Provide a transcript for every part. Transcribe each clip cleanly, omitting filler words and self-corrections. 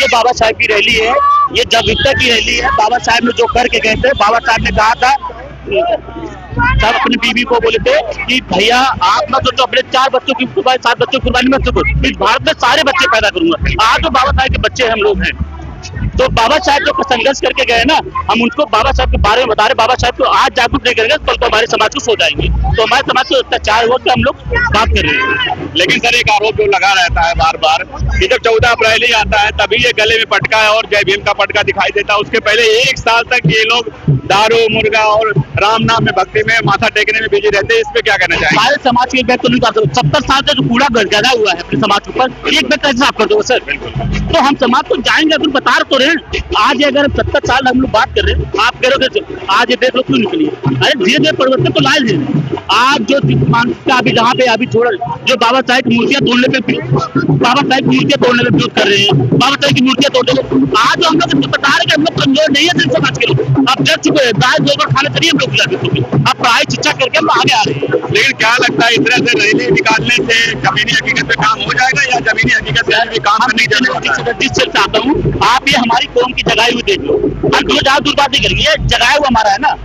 जो बाबा साहब की रैली है, ये जागरूकता की रैली है। बाबा साहब ने जो करके गए थे, बाबा साहब ने कहा था, सब अपनी बीवी को बोले थे कि भैया आप ना तो अपने 4 बच्चों की कुर्बानी, 7 बच्चों की कुर्बानी मत करो, इस भारत में सारे बच्चे पैदा करूंगा। आज तो बाबा साहब के बच्चे हम लोग हैं, तो बाबा साहब जो संघर्ष करके गए ना, हम उनको बाबा साहब के बारे में बता रहे। बाबा साहब को आज जागरूक नहीं करेंगे, कल तो हमारे समाज को सो जाएंगे, तो हमारे समाज को अत्याचार हो तो हम लोग बात कर रहे हैं। लेकिन सर एक आरोप जो लगा रहता है बार बार कि जब 14 अप्रैल ही आता है तभी ये गले में पटका है और जय भीम का पटका दिखाई देता है। उसके पहले 1 साल तक ये लोग दारू, मुर्गा और राम नाम में, भक्ति में माथा टेकने में बिजी रहते हैं। इस पे क्या कहना चाहिए? हमारे समाज के व्यक्ति तो नहीं कर सकते। 70 साल से जो कूड़ा गड़ा हुआ है अपने समाज के ऊपर, एक व्यक्ति साफ कर दो सर। तो हम समाज को जाएंगे, अगर बता तो रहे हैं। आज अगर 70 साल हम लोग बात कर रहे हैं, आप कह रहे हो आज ये देख लो क्यों निकली। अरे धीरे धीरे परिवर्तन तो लाए थे। आज जो अभी जहाँ पे अभी छोड़ जो बाबा साहब की मूर्तियां तोड़ने पे, बाबा साहब की मूर्तियां तोड़ने में विरोध कर रहे हैं, बाबा साहब की मूर्तियां तोड़ने में, आज हम लोग बता रहे कि हम लोग कमजोर नहीं है समाज के लोग। अब जग चुके हैं, दाल गोबर खाने चलिए हम लोग अब पढ़ाई शिक्षा करके हम आगे आ रहे हैं। लेकिन क्या लगता है इस तरह से रैली निकालने से जमीनी हकीकत पे काम हो जाएगा या जमीनी हकीकत से भी काम करने की जरूरत है? चाहता हूँ आप ये हमारी कौम की जगाई हुई देख लो, हम दो ज्यादा दूर बात नहीं करेंगे, ये जगाया हुआ हमारा है ना।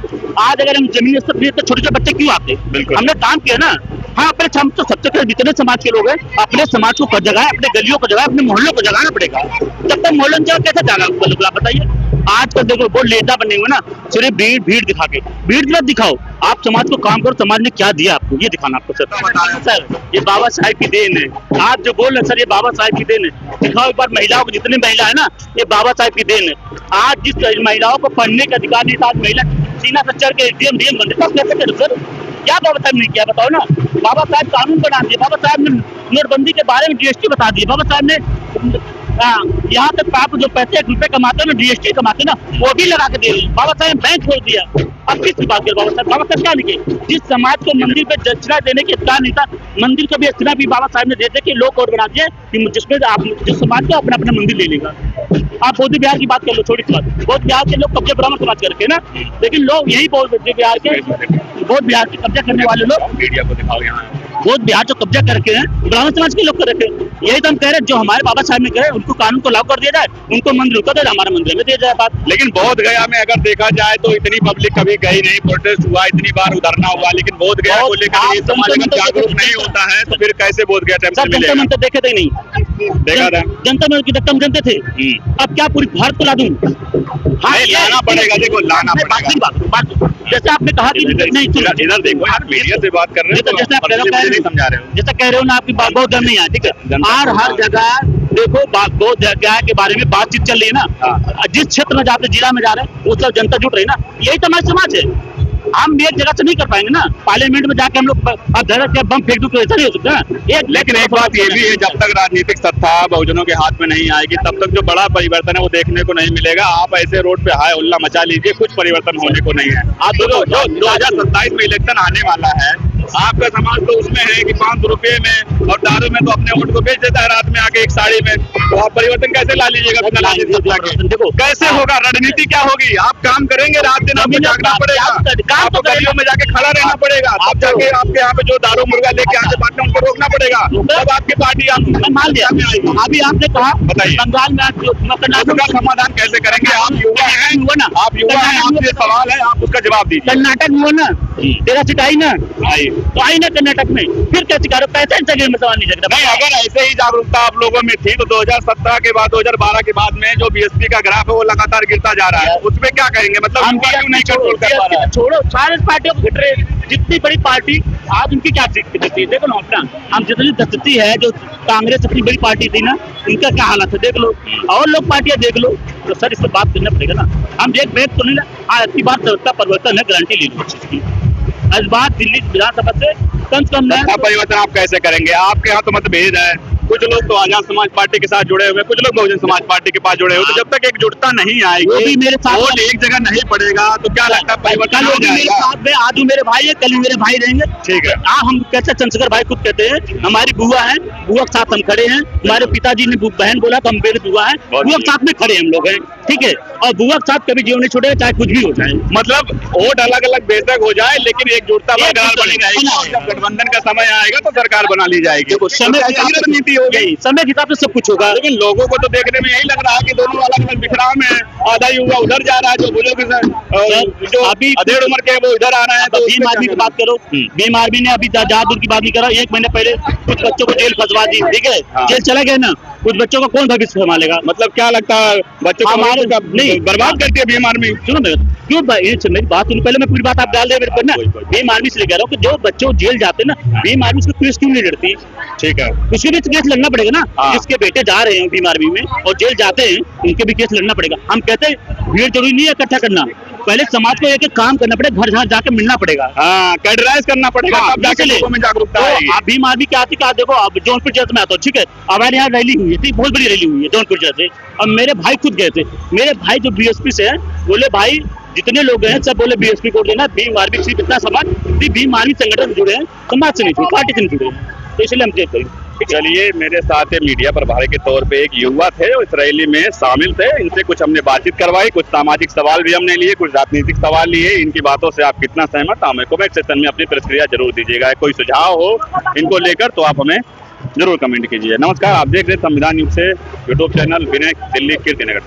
आज अगर हम जमीन स्तर पे तो छोटे छोटे बच्चे क्यों आते, हमने काम किया ना। हाँ, अपने हम तो सबसे पहले जितने समाज के लोग हैं अपने समाज को जगाए, अपने गलियों को जगाए, अपने मोहल्लों को जगाना पड़ेगा। जब तक मोहल्लों में कैसे जाना आप बताइए। आज कल देखो वो नेता बने हुए ना, सिर्फ भीड़ दिखा के, भीड़ मत दिखाओ, आप समाज को काम करो। समाज ने क्या दिया आपको ये दिखाना आपको सर। ये बाबा साहब की देन है। आप जो बोल रहे सर ये बाबा साहब की देन है, दिखाओ एक बार महिलाओं को, जितनी महिला है ना ये बाबा साहब की देन है। आज जिस महिलाओं को पढ़ने का अधिकार नहीं था, आज महिला सीना से चढ़ के डीएम बन रहे, कैसे करो सर? क्या बाबा साहब ने किया बताओ ना। बाबा साहब कानून बना दिए, बाबा साहब ने नोटबंदी के बारे में जीएसटी बता दिए, बाबा साहब ने यहाँ तक आप जो पैसे 1 रुपए कमाते हो ना, जीएसटी कमाते ना, वो भी लगा के दे रहे। बाबा साहब ने बैंक खोल दिया। अब किस बात कर बाबा साहब क्या लिखे? जिस समाज को मंदिर पे दक्षिणा देने की अधिकार नहीं था, मंदिर को भी दक्षिणा भी बाबा साहब ने देते कि लोग और बना दिए कि जिसमें आप जिस समाज को अपना अपना मंदिर ले लेगा। आप बौद्ध बिहार की बात कर लो, छोटी सी बात, बौद्ध बिहार के लोग कब्जे ब्राह्मण समाज करते हैं ना, लेकिन लोग यही बौद्ध बिहार के कब्जा करने वाले लोग, मीडिया को दिखाओ यहाँ बौद्ध बिहार जो कब्जा करके हैं ब्राह्मण समाज के लोग कर रखे। यही तो हम कह रहे हैं, जो हमारे बाबा साहब ने कहे उनको कानून को लागू कर दिया जाए, उनको मंदिर को दे जाए, हमारे मंदिर में दिया जाए बात। लेकिन बोध गया में अगर देखा जाए तो इतनी पब्लिक कभी गई नहीं, प्रोटेस्ट हुआ, इतनी बार उधरना हुआ, लेकिन बोध गया को लेकर समाज अगर जागरूक नहीं होता है तो फिर कैसे बोध गया टेम्पल मिलेगा? जनता मंदिर देखे थे नहीं, देखा था जनता मंदिर की कम जनते थे। अब क्या पूरी भारत को ला दूं? हाँ, लाना पड़ेगा, देखो लाना पड़ेगा। जैसे आपने कहा कि नहीं, इधर देखो यार, मीडिया से बात कर रहे हो, जैसे आप समझा रहे हो, जैसा कह रहे हो ना, आपकी बात बहुत दम नहीं है, ठीक है। और हर जगह देखो बहुत जगह के बारे में बातचीत चल रही है ना, जिस क्षेत्र में जाते, जिला में जा रहे हैं, वो सब जनता जुट रही है ना, यही तो हमारा समाज है। हम एक जगह से नहीं कर पाएंगे ना, पार्लियामेंट में जाके हम लोग बम फेंक दूं तो ऐसा नहीं हो सकता। लेकिन एक बात ये भी है, जब तक राजनीतिक सत्ता बहुजनों के हाथ में नहीं आएगी तब तक जो बड़ा परिवर्तन है वो देखने को नहीं मिलेगा। आप ऐसे रोड पे हाय उल्ला मचा लीजिए, कुछ परिवर्तन होने को नहीं है। आप जो 2027 में इलेक्शन आने वाला है, आपका समाज तो उसमें है कि 500 रुपए में और दारू में तो अपने वोट को बेच देता है रात में आके एक साड़ी में, तो आप परिवर्तन कैसे ला लीजिएगा बिना राजनीतिक सत्ता के? देखो कैसे होगा, रणनीति क्या होगी? आप काम करेंगे, रात दिन आपको जागना पड़ेगा, आपको गलियों में जाके खड़ा रहना पड़ेगा, आप जाके आपके यहाँ पे जो दारू मुर्गा लेके आके बांटना उनको रोकना पड़ेगा, तब आपकी पार्टी मान लिया। अभी आपने कहा बताइए बंगाल में कर्नाटक का समाधान कैसे करेंगे? आप युवा हैं, आप युवा हैं, आपसे सवाल है, आप उसका जवाब दीजिए। कर्नाटक में हो ना, तेरा सीट आई ना, तो आई ना कर्नाटक में, फिर कैसे करो? पैसे में सवाल नहीं सकता। नहीं, अगर ऐसे ही जागरूकता आप लोगों में थी तो 2017 के बाद 2012 के बाद में जो बीएसपी का ग्राफ है वो लगातार गिरता जा रहा है, उसमें क्या कहेंगे? मतलब हम क्यों नहीं कंट्रोल कर पा रहे हैं? छोड़ो, सारे पार्टियों को घट रहे, जितनी बड़ी पार्टी आज उनकी क्या स्थिति है देखो ना अपना। हम जितनी स्थिति है, जो कांग्रेस अपनी बड़ी पार्टी थी ना, उनका क्या हालत है देख लो, और लोग पार्टियां देख लो। तो सर इस पर बात करना पड़ेगा ना, हम एक बैग तो नहीं ना। आज की बात सत्ता परिवर्तन है, गारंटी ले लो इस चीज की। आज बात दिल्ली विधानसभा से कम से कम परिवर्तन आप कैसे करेंगे? आपके यहाँ तो मतभेद है, कुछ लोग तो आजाद समाज पार्टी के साथ जुड़े हुए, कुछ लोग बहुजन समाज पार्टी के पास जुड़े हुए, तो जब तक एकजुटता नहीं आएगी, मेरे साथ वोट एक जगह नहीं पड़ेगा, तो क्या लगता है परिवर्तन हो जाएगा? साथ में आज मेरे भाई है, कल ही मेरे भाई रहेंगे, ठीक है। हम कैसे चंद्रशेखर भाई खुद कहते हैं हमारी बुआ है, बुआ के साथ हम खड़े हैं। हमारे पिताजी ने बहन बोला तो हम मेरे बुआ है, बुआ के साथ में खड़े हम लोग हैं। ठीक है, और बुआ के साथ कभी जीवन नहीं छोड़ेगा, चाहे कुछ भी हो जाए। मतलब वोट अलग अलग बेशक हो जाए, लेकिन एकजुटता बरकरार बनी रहेगी। और जब गठबंधन का समय आएगा तो सरकार बना ली जाएगी। देखो समय तो यही रणनीति होगी, समय के हिसाब से सब कुछ होगा। लेकिन लोगों को तो देखने में यही लग रहा है कि दोनों अलग अलग बिखराव में है। आधा युवा उधर जा रहा है, जो बुजुर्ग जो अभी अधेड़ उम्र के हैं, वो इधर आ रहे हैं। तो भीम आर्मी की बात करो, भीम आर्मी ने अभी जादूर की बात नहीं करा, 1 महीने पहले कुछ बच्चों को जेल फंसवा दी, ठीक है, हाँ। जेल चला गया ना, कुछ बच्चों का कौन भविष्य संभालेगा? मतलब क्या लगता है, बच्चों को हमारे नहीं बर्बाद करती है भीम आर्मी? सुनो मेरे, क्यों मेरी बात सुनो पहले, मैं पूरी बात आप डाल दे मेरे पर ना। भीम आर्मी से कह रहा हूँ कि जो बच्चों जेल जाते हैं ना, भीम आर्मी से केस क्यों नहीं लड़ती? ठीक है, उसके भी केस लड़ना पड़ेगा ना। हाँ। जिसके बेटे जा रहे हैं भीम आर्मी में और जेल जाते हैं, उनके भी केस लड़ना पड़ेगा। हम कहते हैं भीड़ जरूरी नहीं है इकट्ठा करना, पहले समाज को एक एक काम करना पड़ेगा, घर घर जाके मिलना पड़ेगा, हाँ, कैडराइज करना पड़ेगा, हाँ, तब जाके इसलिए। लोगों में जागरूकता तो आएगी। आप भीम आर्मी क्या आती, क्या देखो, अब जौनपुर जैसे में आता हूँ, ठीक है, हमारे यहाँ रैली हुई थी, बहुत बड़ी रैली हुई है जौनपुर जैसे, और मेरे भाई खुद गए थे। मेरे भाई जो बीएसपी से है, बोले भाई जितने लोग गए हैं सब बोले बीएसपी को देना, भीम आर्मी सिर्फ इतना समाज, भीम आर्मी संगठन से जुड़े हैं, समाज से नहीं जुड़े, पार्टी से नहीं जुड़े हैं, तो इसलिए हम जेल करेंगे। चलिए, मेरे साथ ये मीडिया प्रभारी के तौर पे एक युवा थे, इस रैली में शामिल थे। इनसे कुछ हमने बातचीत करवाई, कुछ सामाजिक सवाल भी हमने लिए, कुछ राजनीतिक सवाल लिए। इनकी बातों से आप कितना सहमत, हमें कमेंट सेक्शन में अपनी प्रतिक्रिया जरूर दीजिएगा। कोई सुझाव हो इनको लेकर तो आप हमें जरूर कमेंट कीजिए। नमस्कार, आप देख रहे हैं संविधान न्यूज से यूट्यूब चैनल, विनय, दिल्ली, कीर्तिनगर।